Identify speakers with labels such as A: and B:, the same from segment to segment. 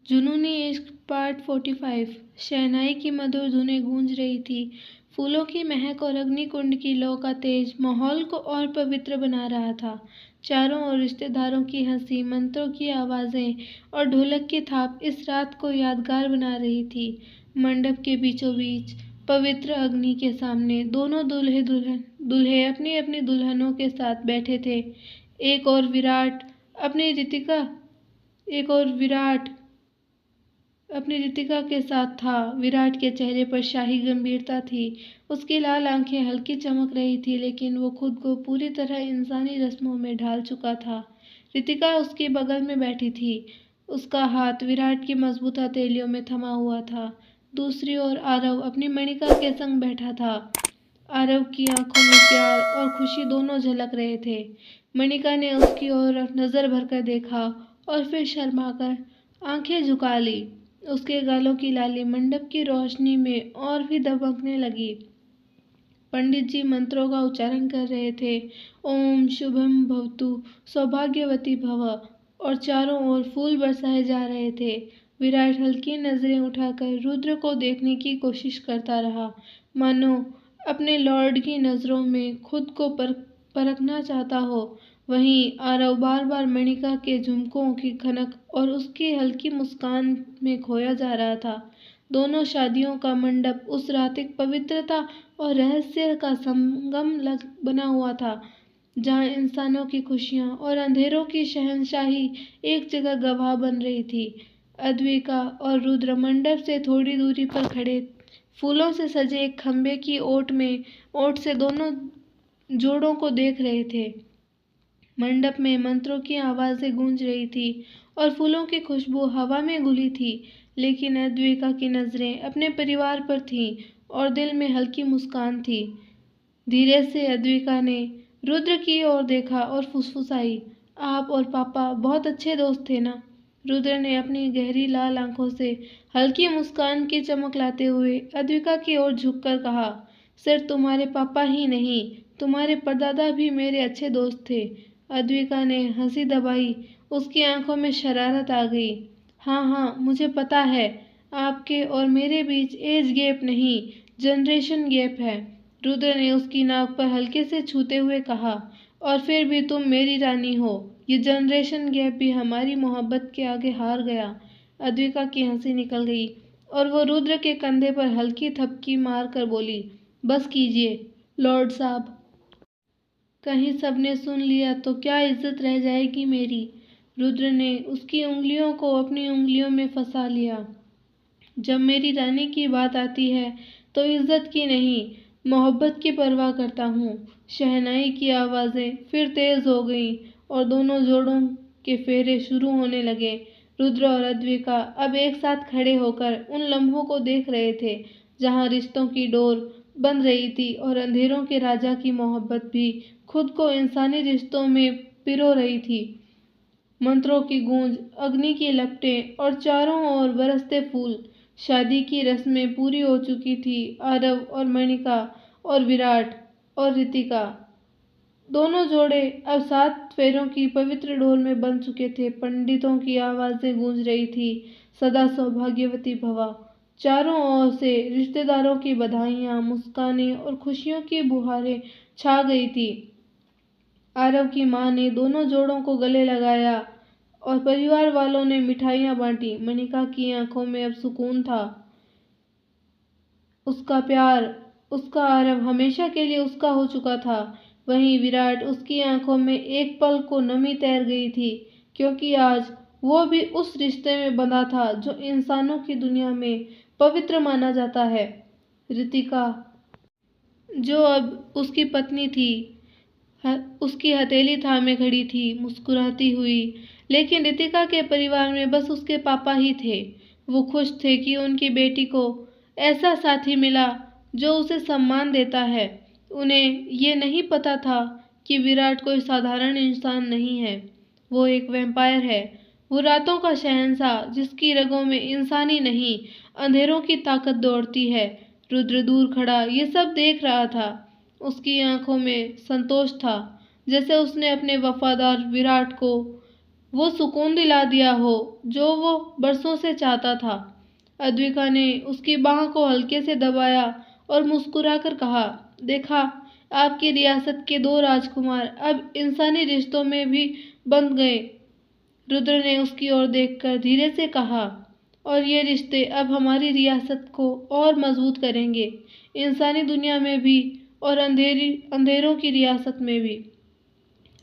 A: जुनूनी इश्क पार्ट 45। शहनाई की मधुर धुनें गूंज रही थी। फूलों की महक और अग्निकुंड की लौ का तेज माहौल को और पवित्र बना रहा था। चारों ओर रिश्तेदारों की हंसी, मंत्रों की आवाजें और ढोलक की थाप इस रात को यादगार बना रही थी। मंडप के बीचों बीच पवित्र अग्नि के सामने दोनों दूल्हे अपनी अपनी दुल्हनों के साथ बैठे थे। एक और विराट अपनी रितिका एक और विराट अपनी रितिका के साथ था। विराट के चेहरे पर शाही गंभीरता थी। उसकी लाल आंखें हल्की चमक रही थी, लेकिन वो खुद को पूरी तरह इंसानी रस्मों में ढाल चुका था। रितिका उसके बगल में बैठी थी। उसका हाथ विराट की मजबूत हथेलियों में थमा हुआ था। दूसरी ओर आरव अपनी मणिका के संग बैठा था। आरव की आंखों में प्यार और खुशी दोनों झलक रहे थे। मणिका ने उसकी ओर नजर भरकर देखा और फिर शर्माकर आंखें झुका ली। उसके गालों की लाली मंडप की रोशनी में और भी दमकने लगी। पंडित जी मंत्रों का उच्चारण कर रहे थे। ओम शुभम भवतु, सौभाग्यवती भव, और चारों ओर फूल बरसाए जा रहे थे। विराट हल्की नजरें उठाकर रुद्र को देखने की कोशिश करता रहा, मानो अपने लॉर्ड की नजरों में खुद को परखना चाहता हो। वहीं आरव बार बार मणिका के झुमकों की खनक और उसकी हल्की मुस्कान में खोया जा रहा था। दोनों शादियों का मंडप उस रात एक पवित्रता और रहस्य का संगम बना हुआ था, जहां इंसानों की खुशियां और अंधेरों की शहंशाही एक जगह गवाह बन रही थी। अद्विका और रुद्र मंडप से थोड़ी दूरी पर खड़े फूलों से सजे एक खंबे की ओट से दोनों जोड़ों को देख रहे थे। मंडप में मंत्रों की आवाजें गूंज रही थी और फूलों की खुशबू हवा में घुली थी, लेकिन अद्विका की नजरें अपने परिवार पर थीं और दिल में हल्की मुस्कान थी। धीरे से अद्विका ने रुद्र की ओर देखा और फुसफुसाई, आप और पापा बहुत अच्छे दोस्त थे ना। रुद्र ने अपनी गहरी लाल आंखों से हल्की मुस्कान की चमक लाते हुए अद्विका की ओर झुककर कहा, सिर्फ तुम्हारे पापा ही नहीं, तुम्हारे परदादा भी मेरे अच्छे दोस्त थे। अद्विका ने हंसी दबाई। उसकी आंखों में शरारत आ गई। हाँ हाँ, मुझे पता है, आपके और मेरे बीच एज गैप नहीं, जनरेशन गैप है। रुद्र ने उसकी नाक पर हल्के से छूते हुए कहा, और फिर भी तुम मेरी रानी हो। ये जनरेशन गैप भी हमारी मोहब्बत के आगे हार गया। अद्विका की हंसी निकल गई और वो रुद्र के कंधे पर हल्की थपकी मार कर बोली, बस कीजिए लॉर्ड साहब, कहीं सबने सुन लिया तो क्या इज्जत रह जाएगी मेरी। रुद्र ने उसकी उंगलियों को अपनी उंगलियों में फंसा लिया। जब मेरी रानी की बात आती है तो इज्जत की नहीं, मोहब्बत की परवाह करता हूँ। शहनाई की आवाजें फिर तेज हो गईं और दोनों जोड़ों के फेरे शुरू होने लगे। रुद्र और अद्विका अब एक साथ खड़े होकर उन लम्हों को देख रहे थे, जहाँ रिश्तों की डोर बंध रही थी और अंधेरों के राजा की मोहब्बत भी खुद को इंसानी रिश्तों में पिरो रही थी। मंत्रों की गूंज, अग्नि की लपटें और चारों ओर बरसते फूल। शादी की रस्में पूरी हो चुकी थी। आरव और मणिका और विराट और रितिका, दोनों जोड़े अब 7 फेरों की पवित्र डोर में बंध चुके थे। पंडितों की आवाजें गूंज रही थी, सदा सौभाग्यवती भवा। चारों ओर से रिश्तेदारों की बधाइयां, मुस्कानें और खुशियों की बुहारें छा गई थी। आरव की मां ने दोनों जोड़ों को गले लगाया और परिवार वालों ने मिठाइयां बांटी। मणिका की आंखों में अब सुकून था। उसका प्यार, उसका आरव हमेशा के लिए उसका हो चुका था। वहीं विराट, उसकी आंखों में एक पल को नमी तैर गई थी, क्योंकि आज वो भी उस रिश्ते में बंधा था जो इंसानों की दुनिया में पवित्र माना जाता है। रितिका, जो अब उसकी पत्नी थी, उसकी हथेली थामे खड़ी थी, मुस्कुराती हुई। लेकिन रितिका के परिवार में बस उसके पापा ही थे। वो खुश थे कि उनकी बेटी को ऐसा साथी मिला जो उसे सम्मान देता है। उन्हें ये नहीं पता था कि विराट कोई साधारण इंसान नहीं है, वो एक वैम्पायर है। वो रातों का शहंशाह, जिसकी रगों में इंसानी नहीं, अंधेरों की ताकत दौड़ती है। रुद्र दूर खड़ा ये सब देख रहा था। उसकी आंखों में संतोष था, जैसे उसने अपने वफादार विराट को वो सुकून दिला दिया हो जो वो बरसों से चाहता था। अद्विका ने उसकी बाह को हल्के से दबाया और मुस्कुराकर कहा, देखा, आपकी रियासत के 2 राजकुमार अब इंसानी रिश्तों में भी बंध गए। रुद्र ने उसकी ओर देखकर धीरे से कहा, और ये रिश्ते अब हमारी रियासत को और मजबूत करेंगे, इंसानी दुनिया में भी और अंधेरों की रियासत में भी।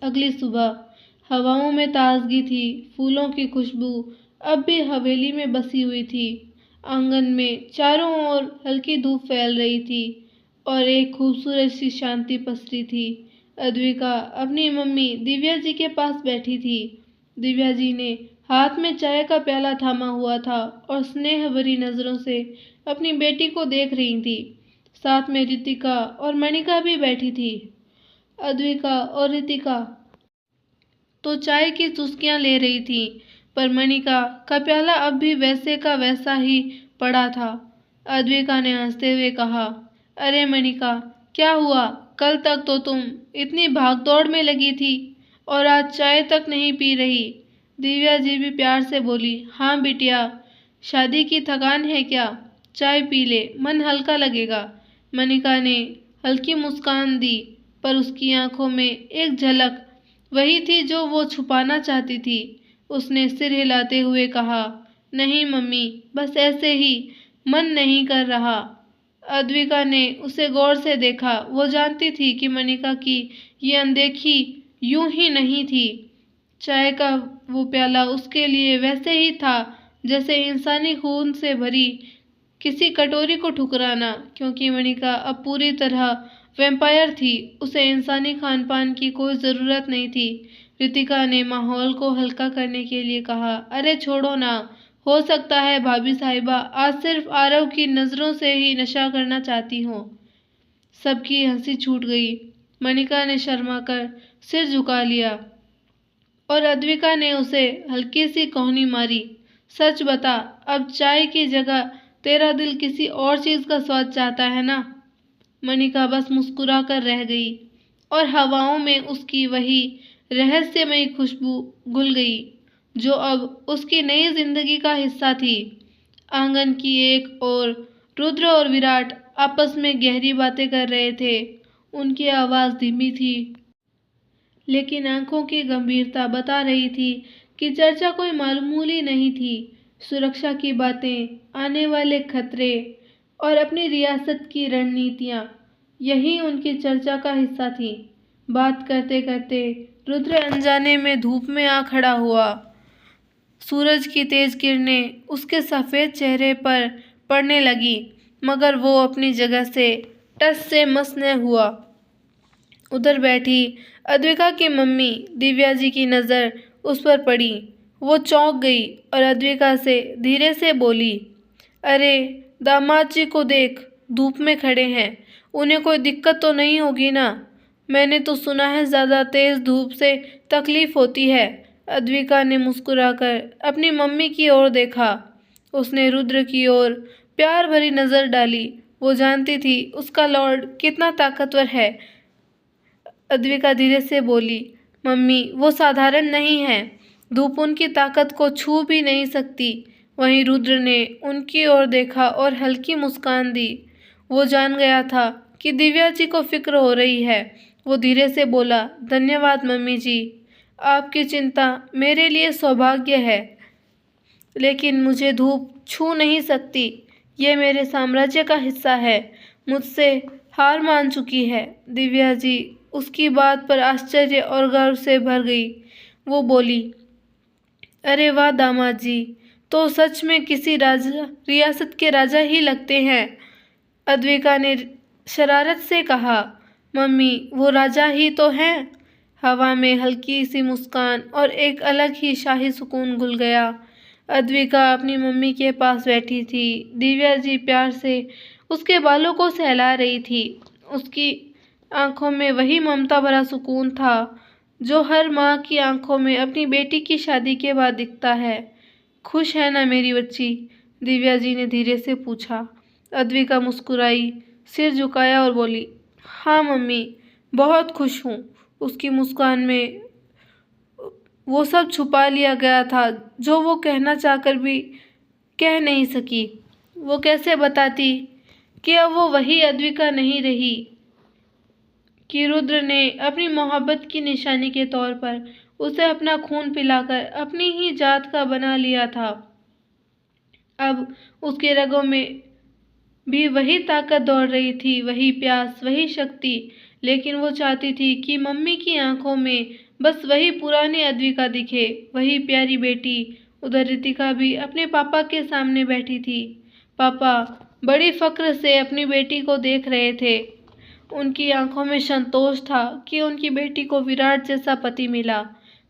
A: अगली सुबह हवाओं में ताजगी थी, फूलों की खुशबू अब भी हवेली में बसी हुई थी। आंगन में चारों ओर हल्की धूप फैल रही थी और एक खूबसूरत सी शांति पसरी थी। अद्विका अपनी मम्मी दिव्या जी के पास बैठी थी। दिव्या जी ने हाथ में चाय का प्याला थामा हुआ था और स्नेह भरी नजरों से अपनी बेटी को देख रही थी। साथ में रितिका और मणिका भी बैठी थी। अद्विका और रितिका तो चाय की चुस्कियां ले रही थी, पर मणिका का प्याला अब भी वैसे का वैसा ही पड़ा था। अद्विका ने हंसते हुए कहा, अरे मणिका, क्या हुआ? कल तक तो तुम इतनी भागदौड़ में लगी थी और आज चाय तक नहीं पी रही। दिव्या जी भी प्यार से बोली, हाँ बिटिया, शादी की थकान है क्या? चाय पी ले, मन हल्का लगेगा। मणिका ने हल्की मुस्कान दी, पर उसकी आंखों में एक झलक वही थी जो वो छुपाना चाहती थी। उसने सिर हिलाते हुए कहा, नहीं मम्मी, बस ऐसे ही, मन नहीं कर रहा। अद्विका ने उसे गौर से देखा। वो जानती थी कि मणिका की ये अनदेखी यूं ही नहीं थी। चाय का वो प्याला उसके लिए वैसे ही था जैसे इंसानी खून से भरी किसी कटोरी को ठुकराना, क्योंकि मणिका अब पूरी तरह वैम्पायर थी। उसे इंसानी खान पान की कोई ज़रूरत नहीं थी। रितिका ने माहौल को हल्का करने के लिए कहा, अरे छोड़ो ना, हो सकता है भाभी साहिबा आज सिर्फ आरव की नज़रों से ही नशा करना चाहती हो। सबकी हंसी छूट गई। मणिका ने शर्मा कर सिर झुका लिया और अद्विका ने उसे हल्की सी कोहनी मारी। सच बता, अब चाय की जगह तेरा दिल किसी और चीज़ का स्वाद चाहता है ना? मणिका बस मुस्कुरा कर रह गई और हवाओं में उसकी वही रहस्यमयी खुशबू घुल गई जो अब उसकी नई जिंदगी का हिस्सा थी। आंगन की एक ओर रुद्र और विराट आपस में गहरी बातें कर रहे थे। उनकी आवाज़ धीमी थी, लेकिन आंखों की गंभीरता बता रही थी कि चर्चा कोई मामूली नहीं थी। सुरक्षा की बातें, आने वाले खतरे और अपनी रियासत की रणनीतियाँ, यही उनकी चर्चा का हिस्सा थी। बात करते करते रुद्र अनजाने में धूप में आ खड़ा हुआ। सूरज की तेज किरणें उसके सफ़ेद चेहरे पर पड़ने लगी, मगर वो अपनी जगह से टस से मस न हुआ। उधर बैठी अद्विका की मम्मी दिव्या जी की नज़र उस पर पड़ी। वो चौंक गई और अद्विका से धीरे से बोली, अरे दामाद जी को देख, धूप में खड़े हैं, उन्हें कोई दिक्कत तो नहीं होगी ना? मैंने तो सुना है ज़्यादा तेज़ धूप से तकलीफ़ होती है। अद्विका ने मुस्कुराकर अपनी मम्मी की ओर देखा। उसने रुद्र की ओर प्यार भरी नज़र डाली। वो जानती थी उसका लॉर्ड कितना ताकतवर है। अद्विका धीरे से बोली, मम्मी, वो साधारण नहीं है, धूप उनकी ताकत को छू भी नहीं सकती। वहीं रुद्र ने उनकी ओर देखा और हल्की मुस्कान दी। वो जान गया था कि दिव्या जी को फिक्र हो रही है। वो धीरे से बोला, धन्यवाद मम्मी जी, आपकी चिंता मेरे लिए सौभाग्य है, लेकिन मुझे धूप छू नहीं सकती। ये मेरे साम्राज्य का हिस्सा है, मुझसे हार मान चुकी है। दिव्या जी उसकी बात पर आश्चर्य और गर्व से भर गई। वो बोली, अरे वाह दामाद जी, तो सच में किसी रियासत के राजा ही लगते हैं। अद्विका ने शरारत से कहा, मम्मी, वो राजा ही तो हैं। हवा में हल्की सी मुस्कान और एक अलग ही शाही सुकून घुल गया। अद्विका अपनी मम्मी के पास बैठी थी। दिव्या जी प्यार से उसके बालों को सहला रही थी। उसकी आंखों में वही ममता भरा सुकून था जो हर माँ की आंखों में अपनी बेटी की शादी के बाद दिखता है। खुश है ना मेरी बच्ची? दिव्या जी ने धीरे से पूछा। अद्विका मुस्कुराई, सिर झुकाया और बोली, हाँ मम्मी, बहुत खुश हूँ। उसकी मुस्कान में वो सब छुपा लिया गया था जो वो कहना चाहकर भी कह नहीं सकी। वो कैसे बताती कि अब वो वही अद्विका नहीं रही कि रुद्र ने अपनी मोहब्बत की निशानी के तौर पर उसे अपना खून पिलाकर अपनी ही जात का बना लिया था। अब उसके रगों में भी वही ताकत दौड़ रही थी, वही प्यास, वही शक्ति। लेकिन वो चाहती थी कि मम्मी की आंखों में बस वही पुरानी अद्विका दिखे, वही प्यारी बेटी। उधर रितिका भी अपने पापा के सामने बैठी थी। पापा बड़ी फक्र से अपनी बेटी को देख रहे थे। उनकी आंखों में संतोष था कि उनकी बेटी को विराट जैसा पति मिला,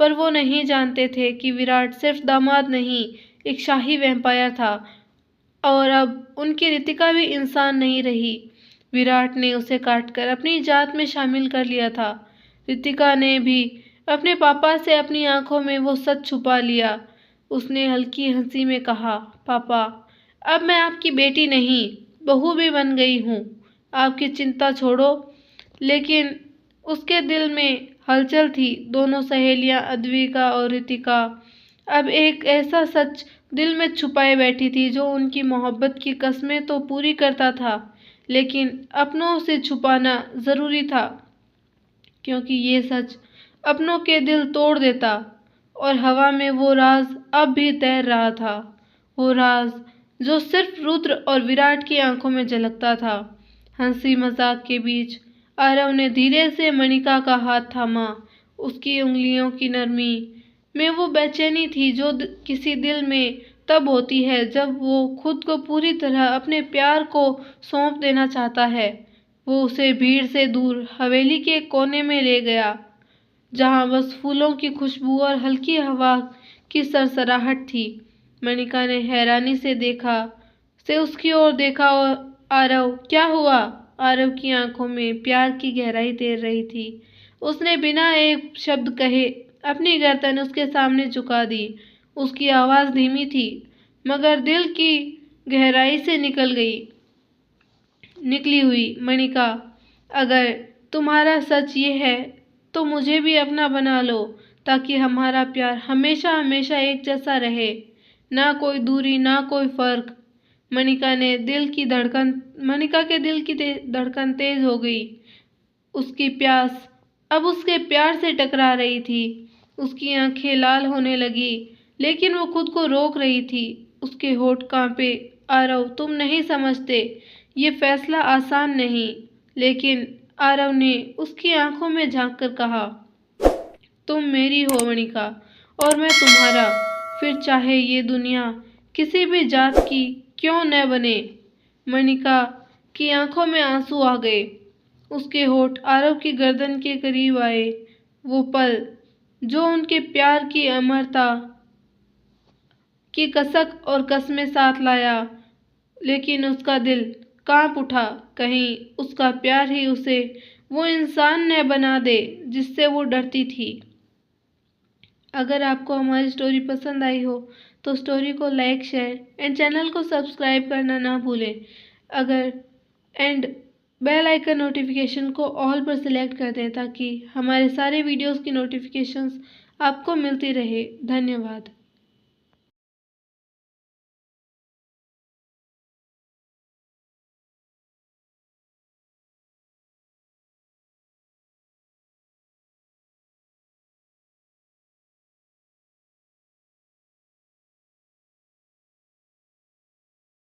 A: पर वो नहीं जानते थे कि विराट सिर्फ दामाद नहीं, एक शाही वैम्पायर था। और अब उनकी रितिका भी इंसान नहीं रही। विराट ने उसे काटकर अपनी जात में शामिल कर लिया था। रितिका ने भी अपने पापा से अपनी आंखों में वो सच छुपा लिया। उसने हल्की हंसी में कहा, पापा अब मैं आपकी बेटी नहीं, बहू भी बन गई हूँ। आपकी चिंता छोड़ो। लेकिन उसके दिल में हलचल थी। दोनों सहेलियां अद्विका और रितिका अब एक ऐसा सच दिल में छुपाए बैठी थी जो उनकी मोहब्बत की कस्में तो पूरी करता था, लेकिन अपनों से छुपाना ज़रूरी था, क्योंकि ये सच अपनों के दिल तोड़ देता। और हवा में वो राज अब भी तैर रहा था, वो राज जो सिर्फ रुद्र और विराट की आंखों में झलकता था। हंसी मजाक के बीच आरव ने धीरे से मणिका का हाथ थामा। उसकी उंगलियों की नरमी में वो बेचैनी थी जो किसी दिल में तब होती है जब वो खुद को पूरी तरह अपने प्यार को सौंप देना चाहता है। वो उसे भीड़ से दूर हवेली के कोने में ले गया, जहाँ बस फूलों की खुशबू और हल्की हवा की सरसराहट थी। मणिका ने हैरानी से उसकी ओर देखा। और आरव, क्या हुआ? आरव की आंखों में प्यार की गहराई तैर रही थी। उसने बिना एक शब्द कहे अपनी गर्दन उसके सामने झुका दी। उसकी आवाज़ धीमी थी, मगर दिल की गहराई से निकली हुई। मणिका, अगर तुम्हारा सच ये है तो मुझे भी अपना बना लो, ताकि हमारा प्यार हमेशा हमेशा एक जैसा रहे, ना कोई दूरी, ना कोई फर्क। मणिका के दिल की धड़कन तेज हो गई। उसकी प्यास अब उसके प्यार से टकरा रही थी। उसकी आंखें लाल होने लगी, लेकिन वो खुद को रोक रही थी। उसके होठ कांपे। आरव, तुम नहीं समझते, ये फैसला आसान नहीं। लेकिन आरव ने उसकी आंखों में झांककर कहा, तुम मेरी हो मणिका, और मैं तुम्हारा, फिर चाहे ये दुनिया किसी भी जात की क्यों न बने। मणिका की आंखों में आंसू आ गए। उसके होठ आरव की गर्दन के करीब आए। वो पल जो उनके प्यार की अमरता की कसक और कसमें साथ लाया, लेकिन उसका दिल कांप उठा। कहीं उसका प्यार ही उसे वो इंसान न बना दे जिससे वो डरती थी। अगर आपको हमारी स्टोरी पसंद आई हो तो स्टोरी को लाइक, शेयर एंड चैनल को सब्सक्राइब करना ना भूलें। एंड बेल आइकन नोटिफिकेशन को ऑल पर सिलेक्ट कर दें, ताकि हमारे सारे वीडियोस की नोटिफिकेशंस आपको मिलती रहे। धन्यवाद।